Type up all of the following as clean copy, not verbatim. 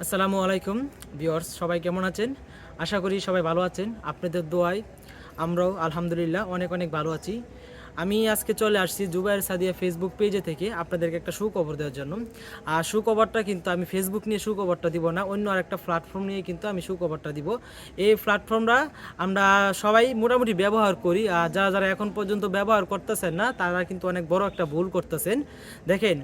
আসসালামু আলাইকুম ভিউয়ার্স, সবাই কেমন আছেন? আশা করি সবাই ভালো আছেন। আপনাদের দোয়ায় আমরাও আলহামদুলিল্লাহ অনেক অনেক ভালো আছি। আমি আজকে চলে আসছি জুবায়ের সাদিয়া ফেসবুক পেজে থেকে আপনাদেরকে একটা সুখবর দেওয়ার জন্য। আর সুখবরটা কিন্তু আমি ফেসবুক নিয়ে সুখবরটা দিব না, অন্য আরেকটা প্ল্যাটফর্ম নিয়ে কিন্তু আমি সুখবরটা দিব। এই প্ল্যাটফর্মটা আমরা সবাই মোটামুটি ব্যবহার করি, আর যারা যারা এখন পর্যন্ত ব্যবহার করতেছেন না তারা কিন্তু অনেক বড় একটা ভুল করতেছেন। দেখেন,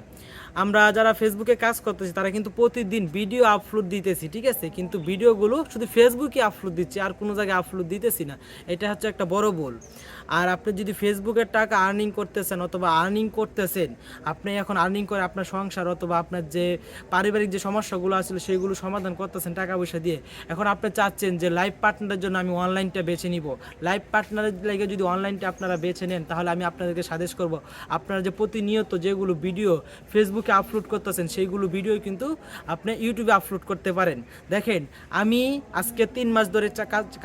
আমরা যারা ফেসবুকে কাজ করতেছি তারা কিন্তু প্রতিদিন ভিডিও আপলোড দিতেছি, ঠিক আছে, কিন্তু ভিডিওগুলো শুধু ফেসবুকে আপলোড দিচ্ছি, আর কোনো জায়গায় আপলোড দিতেছি না। এটা হচ্ছে একটা বড় ভুল। আর আপনি যদি ফেসবুকের টাকা আর্নিং করতেছেন অথবা আর্নিং করতেছেন, আপনি এখন আর্নিং করে আপনার সংসার অথবা আপনার যে পারিবারিক যে সমস্যাগুলো আসলে সেগুলো সমাধান করতেছেন টাকা পয়সা দিয়ে। এখন আপনি চাচ্ছেন যে লাইফ পার্টনারের জন্য আমি অনলাইনটা বেছে নিব। লাইফ পার্টনারের লাগে যদি অনলাইনটা আপনারা বেছে নেন, তাহলে আমি আপনাদেরকে সাজেস্ট করব আপনারা যে প্রতিনিয়ত যেগুলো ভিডিও ফেসবুকে আপলোড করতেছেন সেইগুলো ভিডিও কিন্তু আপনি ইউটিউবে আপলোড করতে পারেন। দেখেন, আমি আজকে 3 মাস ধরে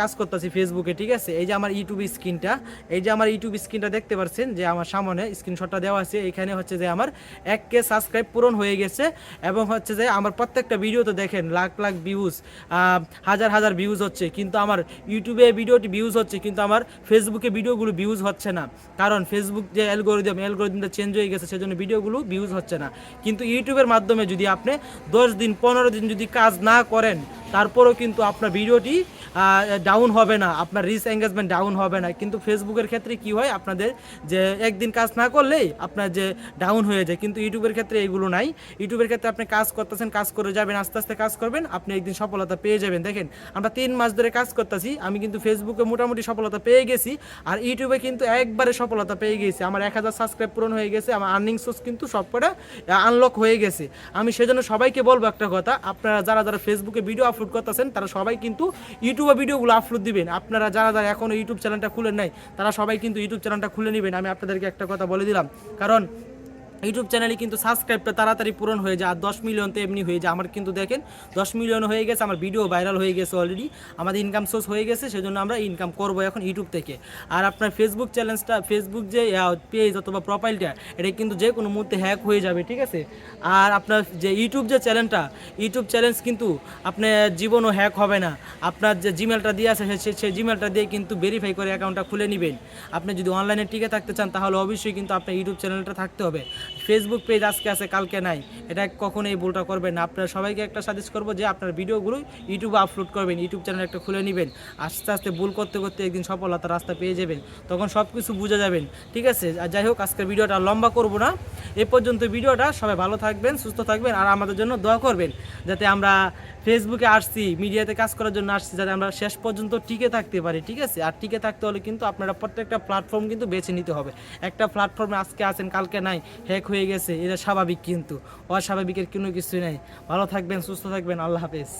কাজ করতেছি ফেসবুকে, ঠিক আছে। এই যে আমার ইউটিউব স্ক্রিনটা, এই যে আমার ইউটিউব স্ক্রিনটা দেখতে পাচ্ছেন, যে আমার সামনে স্ক্রিনশটটা দেওয়া আছে, এখানে হচ্ছে যে আমার 1K সাবস্ক্রাইব পূরণ হয়ে গেছে। এবং হচ্ছে যে আমার প্রত্যেকটা ভিডিওতে দেখেন লাখ লাখ ভিউজ, হাজার হাজার ভিউজ হচ্ছে, কিন্তু আমার ইউটিউবে ভিডিওটি ভিউজ হচ্ছে, কিন্তু আমার ফেসবুকে ভিডিওগুলো ভিউজ হচ্ছে না। কারণ ফেসবুক যে অ্যালগোরিদমটা চেঞ্জ হয়ে গেছে, সেজন্য ভিডিওগুলো ভিউজ হচ্ছে না। কিন্তু ইউটিউবের মাধ্যমে যদি আপনি 10 দিন 15 দিন যদি কাজ না করেন, তারপরেও কিন্তু আপনার ভিডিওটি ডাউন হবে না, আপনার রিচ এঙ্গেজমেন্ট ডাউন হবে না। কিন্তু ফেসবুকের ক্ষেত্রে কি হয়, আপনাদের যে একদিন কাজ না করলেই আপনার যে ডাউন হয়ে যায়, কিন্তু ইউটিউবের ক্ষেত্রে এগুলো নাই। ইউটিউবের ক্ষেত্রে আপনি কাজ করতেছেন, কাজ করে যাবেন, আস্তে আস্তে কাজ করবেন, আপনি একদিন সফলতা পেয়ে যাবেন। দেখেন, আমরা 3 মাস ধরে কাজ করতেছি, আমি কিন্তু ফেসবুকে মোটামুটি সফলতা পেয়ে গেছি, আর ইউটিউবে কিন্তু একবারে সফলতা পেয়ে গেছি। আমার 1000 সাবস্ক্রাইব পূরণ হয়ে গেছে, আমার আর্নিং সোর্স কিন্তু সবকটা আনলক হয়ে গেছে। আমি সেজন্য সবাইকে বলবো একটা কথা, আপনারা যারা যারা ফেসবুকে ভিডিও আপলোড করতেছেন তারা সবাই কিন্তু ইউটিউবে ভিডিওগুলো আপলোড দিবেন। আপনারা যারা যারা এখনও ইউটিউব চ্যানেলটা খুলে নাই তারা সবাই কিন্তু ইউটিউব চ্যানেলটা খুলে নেবেন। আমি আপনাদেরকে একটা কথা বলে দিলাম, কারণ ইউটিউব চ্যানেলে কিন্তু সাবস্ক্রাইবটা তাড়াতাড়ি পূরণ হয়ে যায়, আর 10 মিলিয়ন তো এমনি হয়ে যায়। আমার কিন্তু দেখেন 10 মিলিয়ন হয়ে গেছে, আমার ভিডিও ভাইরাল হয়ে গেছে অলরেডি, আমাদের ইনকাম সোর্স হয়ে গেছে, সেজন্য আমরা ইনকাম করবো এখন ইউটিউব থেকে। আর আপনার ফেসবুক চ্যালেঞ্জটা, ফেসবুক যে পেজ অথবা প্রোফাইলটা, এটা কিন্তু যে কোনো মুহূর্তে হ্যাক হয়ে যাবে, ঠিক আছে। আর আপনার যে ইউটিউব যে চ্যানেলটা, ইউটিউব চ্যালেঞ্জ কিন্তু আপনার জীবনও হ্যাক হবে না। আপনার যে জিমেলটা দিয়ে আছে সেই জিমেলটা দিয়ে কিন্তু ভেরিফাই করে অ্যাকাউন্টটা খুলে নেবেন। আপনি যদি অনলাইনে টিকে থাকতে চান, তাহলে অবশ্যই কিন্তু আপনার ইউটিউব চ্যানেলটা থাকতে হবে। ফেসবুক পেজ আজকে আছে কালকে নাই, এটা কখনো এই ভুলটা করবেন না। আপনারা সবাইকে একটা সাজেস্ট করবো যে আপনার ভিডিওগুলো ইউটিউবে আপলোড করবেন, ইউটিউব চ্যানেল একটা খুলে নেবেন। আস্তে আস্তে ভুল করতে করতে একদিন সফলতার রাস্তা পেয়ে যাবেন, তখন সব কিছু বুঝে যাবেন, ঠিক আছে। আর যাই হোক, আজকের ভিডিওটা লম্বা করব না, এ পর্যন্ত ভিডিওটা। সবাই ভালো থাকবেন, সুস্থ থাকবেন, আর আমাদের জন্য দোয়া করবেন, যাতে আমরা ফেসবুকে আসছি, মিডিয়াতে কাজ করার জন্য আসছি, যাতে আমরা শেষ পর্যন্ত টিকে থাকতে পারি, ঠিক আছে। আর টিকে থাকতে হলে কিন্তু আপনারা প্রত্যেকটা প্ল্যাটফর্ম কিন্তু বেছে নিতে হবে। একটা প্ল্যাটফর্মে আজকে আছেন কালকে নাই, হ্যাক হয়ে গেছে, এটা স্বাভাবিক, কিন্তু অস্বাভাবিকের কোনো কিছুই নাই। ভালো থাকবেন, সুস্থ থাকবেন, আল্লাহ হাফেজ।